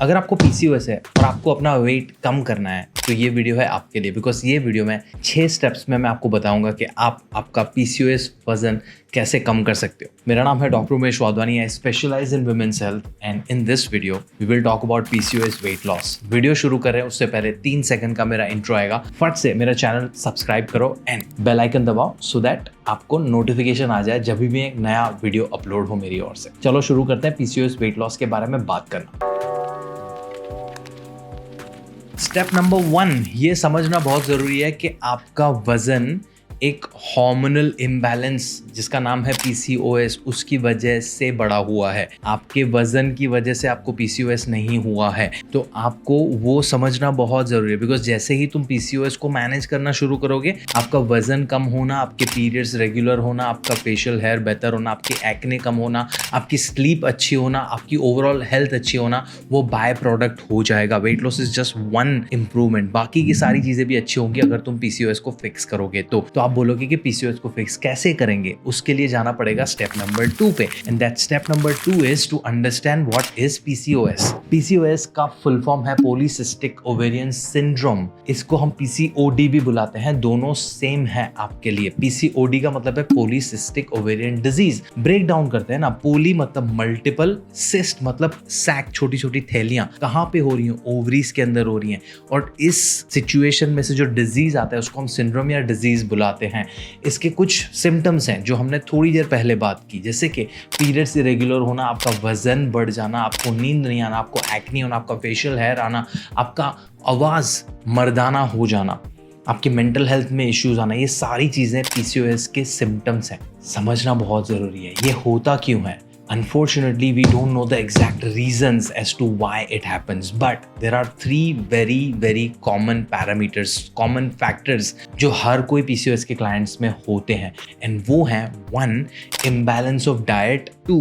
अगर आपको पीसीओएस है और आपको अपना वेट कम करना है तो ये वीडियो है आपके लिए, बिकॉज ये वीडियो में 6 स्टेप्स में मैं आपको बताऊंगा कि आप आपका पीसीओएस वजन कैसे कम कर सकते हो। मेरा नाम है doctor Umesh Wadhwani, I specialise in women's health and in this video we will talk about PCOS weight loss. Video शुरू करें उससे पहले 3 सेकंड का मेरा इंट्रो आएगा। फट से मेरा चैनल सब्सक्राइब करो एंड बेल आइकन दबाओ सो दैट आपको नोटिफिकेशन आ जाए जब भी एक नया वीडियो अपलोड हो मेरी ओर से। चलो शुरू करते हैं पीसीओएस वेट लॉस के बारे में बात करना। स्टेप नंबर 1, ये समझना बहुत ज़रूरी है कि आपका वज़न एक हार्मोनल इम्बैलेंस जिसका नाम है पीसीओएस उसकी वजह से बढ़ा हुआ है। आपके वज़न की वजह से आपको पीसीओएस नहीं हुआ है, तो आपको वो समझना बहुत ज़रूरी है। बिकॉज जैसे ही तुम पीसीओएस को मैनेज करना शुरू करोगे, आपका वज़न कम होना, आपके पीरियड्स रेगुलर होना, आपका फेशियल हेयर बेहतर होना, आपके एक्ने कम होना, आपकी स्लीप अच्छी होना, आपकी ओवरऑल हेल्थ अच्छी होना, वो बाय प्रोडक्ट हो जाएगा। Weight loss is just one improvement. बाकी की सारी चीज़ें भी अच्छी होंगी अगर तुम पीसीओएस को फिक्स करोगे तो आप बोलोगे कि पीसीओएस को फिक्स कैसे करेंगे। उसके लिए जाना पड़ेगा स्टेप नंबर 2 पे, and that step number 2 is to understand what is PCOS. PCOS का फुल फॉर्म है पॉलीसिस्टिक ओवेरियन सिंड्रोम। इसको हम पीसीओडी भी बुलाते हैं, दोनों सेम है आपके लिए। पीसीओडी का मतलब है polycystic ovarian disease. Break down करते हैं ना, पोली मतलब मल्टीपल, सिस्ट मतलब सैक, छोटी छोटी थैलियां कहाँ पे हो रही हैं, ओवरीज के अंदर हो रही हैं। और इस सिचुएशन में से जो डिजीज आता है उसको हम सिंड्रोम या डिजीज बुलाते हैं। इसके कुछ सिम्टम्स हैं जो हमने थोड़ी देर पहले बात की, जैसे कि पीरियड्स इरेगुलर होना, आपका वजन बढ़ जाना, आपको नींद नहीं आना, आपको एक्ने होना, आपका फेशियल हेयर आना, आपका आवाज मर्दाना हो जाना, आपकी मेंटल हेल्थ में इश्यूज आना। ये सारी चीजें पीसीओएस के सिम्टम्स हैं। समझना बहुत जरूरी है ये होता क्यों है। Unfortunately, we don't know the exact reasons as to why it happens, but there are 3 very common parameters, common factors जो हर कोई PCOS के clients में होते हैं, and वो हैं 1 imbalance of diet, 2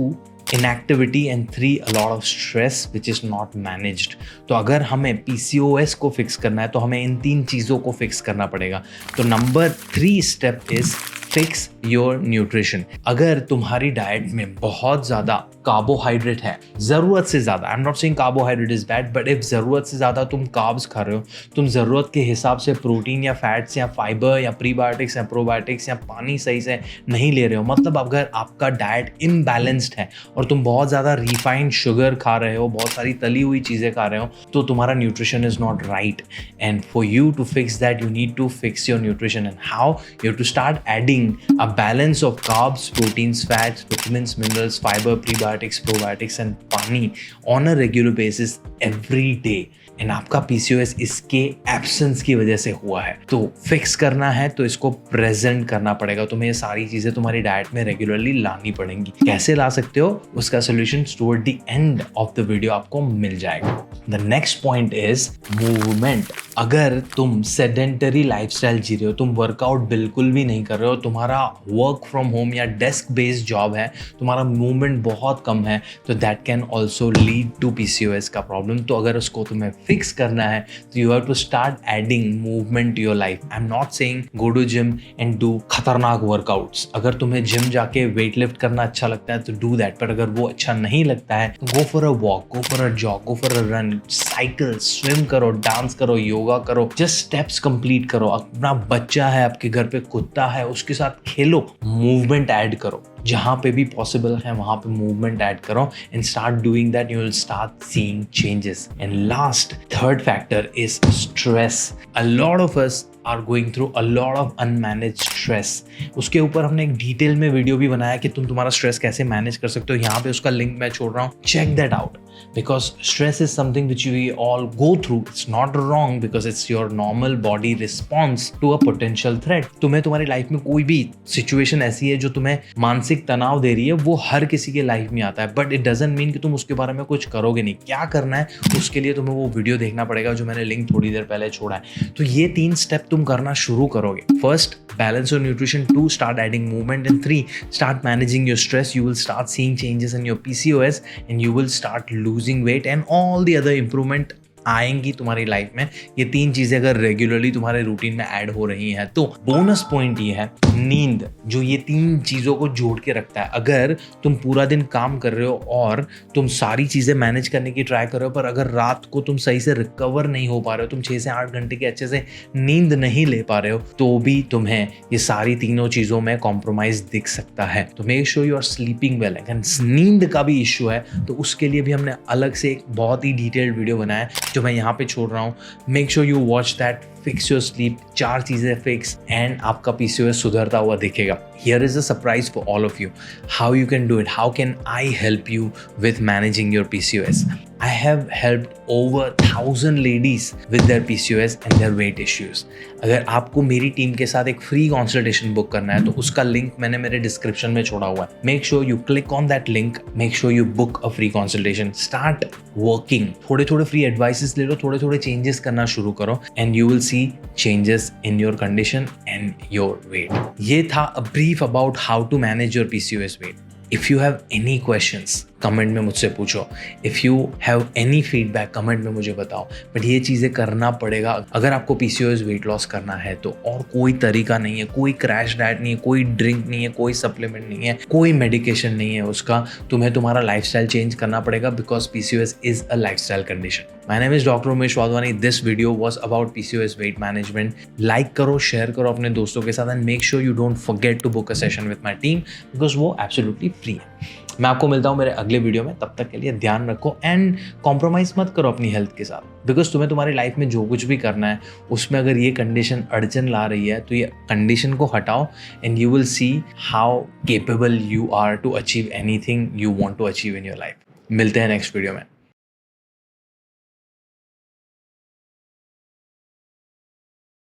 inactivity and 3 a lot of stress which is not managed। तो अगर हमें PCOS को फिक्स करना है तो हमें इन 3 चीज़ों को फिक्स करना पड़ेगा। तो number 3 step is fix your nutrition. अगर तुम्हारी डाइट में बहुत ज़्यादा कार्बोहाइड्रेट है, ज़रूरत से ज़्यादा, आई am not saying carbohydrate is bad, but if ज़रूरत से ज़्यादा तुम कार्ब्स खा रहे हो, तुम ज़रूरत के हिसाब से प्रोटीन या फैट्स या फाइबर या प्रीबायोटिक्स या प्रोबायोटिक्स या पानी सही से नहीं ले रहे हो, मतलब अगर आपका डाइट इम्बैलेंस्ड है और तुम बहुत ज़्यादा रिफाइंड शुगर खा रहे हो, बहुत सारी तली हुई चीज़ें खा रहे हो, तो तुम्हारा nutrition is not right. And for you to fix that you need to fix your nutrition. And how? You have to start adding a balance of carbs, proteins, fats, vitamins, minerals, fiber, prebiotics, probiotics and पानी on a regular basis every day। And आपका PCOS इसके absence की वजह से हुआ है, तो fix करना है तो इसको प्रेजेंट करना पड़ेगा। तुम्हें ये सारी चीजें तुम्हारी डाइट में रेगुलरली लानी पड़ेंगी। कैसे ला सकते हो उसका solution toward the end of the video आपको मिल जाएगा। The next point is movement. अगर तुम सेडेंटरी लाइफस्टाइल जी रहे हो, तुम वर्कआउट बिल्कुल भी नहीं कर रहे हो, तुम्हारा वर्क फ्रॉम होम या डेस्क बेस्ड जॉब है, तुम्हारा मूवमेंट बहुत कम है, तो that can also lead to PCOS का प्रॉब्लम। तो अगर उसको तुम्हें फिक्स करना है तो you have to start adding movement to your life. I am not saying go to gym and do खतरनाक वर्कआउट्स। अगर तुम्हें जिम जाके वेट लिफ्ट करना अच्छा लगता है तो डू दैट, पर अगर वो अच्छा नहीं लगता है तो go for a walk, go for a jog, go for a run, cycle, swim करो, डांस करो, योगा करो, जस्ट स्टेप्स कंप्लीट करो। अपना बच्चा है, आपके घर पे कुत्ता है, उसके साथ खेलो, मूवमेंट ऐड करो। जहाँ पे भी पॉसिबल है वहाँ पे मूवमेंट ऐड करो and start doing that, you will start seeing changes. And last, third factor is stress. A lot of us are going through a lot of unmanaged stress. उसके ऊपर हमने एक डिटेल में video भी बनाया कि तुम तुम्हारा स्ट्रेस कैसे मैनेज कर सकते हो। यहाँ पे उसका लिंक मैं छोड़ रहा हूँ, check that out, because stress is something which we all go through. It's not wrong because it's your normal body response to a potential threat. तुम्हें तुम्हारी लाइफ में कोई भी सिचुएशन ऐसी है जो तुम्हें मानसिक तनाव दे रही है, वो हर किसी के लाइफ में आता है, बट इट डजंट मीन कि तुम उसके बारे में कुछ करोगे नहीं। क्या करना है उसके लिए तुम्हें वो वीडियो देखना पड़ेगा जो मैंने लिंक थोड़ी देर पहले छोड़ा है। तो ये 3 स्टेप तुम करना शुरू करोगे। First, balance your nutrition. 2, start adding movement. And 3, start managing your stress. You will start seeing changes in your PCOS and you will start losing weight and all the other improvement आएंगी तुम्हारी life में, ये 3 चीजें अगर regularly तुम्हारे routine में add हो रही हैं तो बोनस पॉइंट ये है नींद, जो ये 3 चीजों को जोड़ के रखता है। अगर तुम पूरा दिन काम कर रहे हो और तुम सारी चीजें मैनेज करने की ट्राई कर रहे हो, पर अगर रात को तुम सही से रिकवर नहीं हो पा रहे हो, तुम 6 से 8 घंटे की अच्छे से नींद नहीं ले पा रहे हो, तो भी तुम्हें ये सारी तीनों चीजों में कॉम्प्रोमाइज दिख सकता है। तो make sure you are sleeping well. अगर नींद का भी इश्यू है तो उसके लिए भी हमने अलग से एक बहुत ही डिटेल्ड वीडियो बनाया है जो मैं यहाँ पे छोड़ रहा हूँ। Make sure you watch that. Fix your sleep, 4 चीजें फिक्स एंड आपका पीसीओएस सुधरता हुआ दिखेगा। Here is a surprise for all of you, how you can do it, how can I help you with managing your PCOS. I have helped over 1000 ladies with their PCOS and their weight issues. अगर आपको मेरी team के साथ एक free consultation book करना है तो उसका लिंक मैंने मेरे डिस्क्रिप्शन में छोड़ा हुआ है। Make sure you click on that link, make sure you book a free consultation, start working, थोड़े थोड़े फ्री एडवाइसेस ले लो, थोड़े थोड़े चेंजेस करना शुरू करो and you will see changes in your condition and your weight. ये था a brief about how to manage your PCOS weight. If you have any questions, comment में मुझसे पूछो। If you have any feedback, comment में मुझे बताओ। But ये चीज़ें करना पड़ेगा अगर आपको PCOS वेट लॉस करना है तो, और कोई तरीका नहीं है, कोई क्रैश डाइट नहीं है, कोई ड्रिंक नहीं है, कोई सप्लीमेंट नहीं है, कोई मेडिकेशन नहीं है उसका। तुम्हें तुम्हारा लाइफस्टाइल चेंज करना पड़ेगा because PCOS is a lifestyle condition. My name is doctor Umesh Wadhwani. This video was about PCOS weight management. Like करो, शेयर करो अपने दोस्तों के साथ and make sure you don't forget to book a session with my team because वो absolutely free है। मैं आपको मिलता हूँ मेरे अगले वीडियो में। तब तक के लिए ध्यान रखो एंड कॉम्प्रोमाइज़ मत करो अपनी हेल्थ के साथ, बिकॉज तुम्हें तुम्हारी लाइफ में जो कुछ भी करना है उसमें अगर ये कंडीशन अड़चन ला रही है तो ये कंडीशन को हटाओ and you will see how capable you are to achieve anything you want to achieve in your life. मिलते हैं नेक्स्ट वीडियो में।